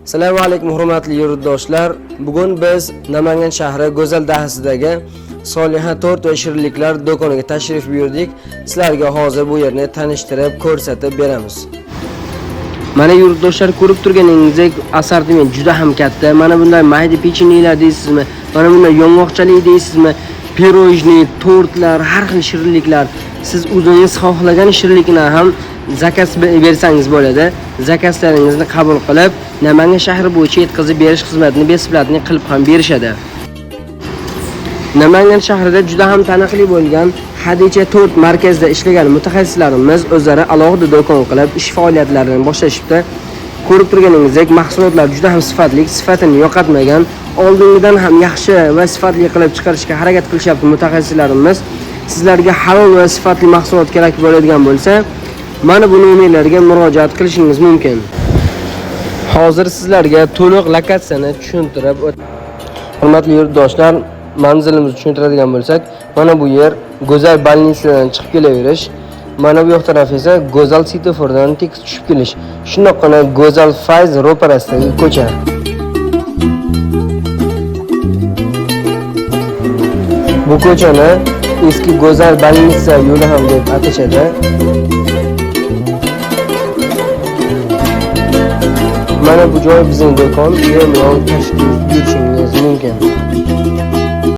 Assalomu alaykum hurmatli yurtdoshlar. Bugun biz Namangan shahri Go'zal dahasidagi Soliha tort va shirinliklar do'koniga tashrif buyurdik. Sizlarga hozir bu yerni tanishtirib, ko'rsatib beramiz. Mana yurtdoshlar, ko'rib turganingizdek assortiment juda ham katta. Mana bunday mayda pechenyelar deysizmi? Mana bunday yong'oqchalik deysizmi? Pirojni, tortlar, har xil shirinliklar. Siz o'zingiz xohlagan shirinlikni ham zakaz bersangiz bo'ladi. Zakazlaringizni qabul qilib, Namangan shahri bo'yicha yetkazib berish xizmatini beplatni qilib ham berishadi. Namangan shahrida juda ham taniqli bo'lgan Hadicha tort markazida ishlagan mutaxassislarimiz o'zlari alohida do'kon qilib ish faoliyatlarini boshlashibdi. Ko'rib turganingizdek mahsulotlar juda ham sifatli, sifatini yo'qotmagan, oldingidan ham yaxshi va sifatli qilib chiqarishga harakat qilishyapti mutaxassislarimiz. Sizlarga halol va sifatli mahsulot kerak bo'ladigan bo'lsa, mana bu nomerlarga murojaat qilishingiz mumkin. Hozir sizlarga to'liq lokatsiyani tushuntirib o'taman. Hurmatli yurtdoshlar, manzilimizni tushuntiradigan bo'lsak, mana bu yer Go'zal bolnitsadan chiqib kelaverish. Mana bu yoq taraf esa Go'zal svetofordan tekis tushib kelish. Shundoqqina Go'zal Fayz ro'parasidagi ko'cha. Bu ko'chani eski Go'zal bolnitsa yo'li ham deb atashadi. Mana bu joy bizning do'kon, bemalol tashrif buyurishingiz mumkin.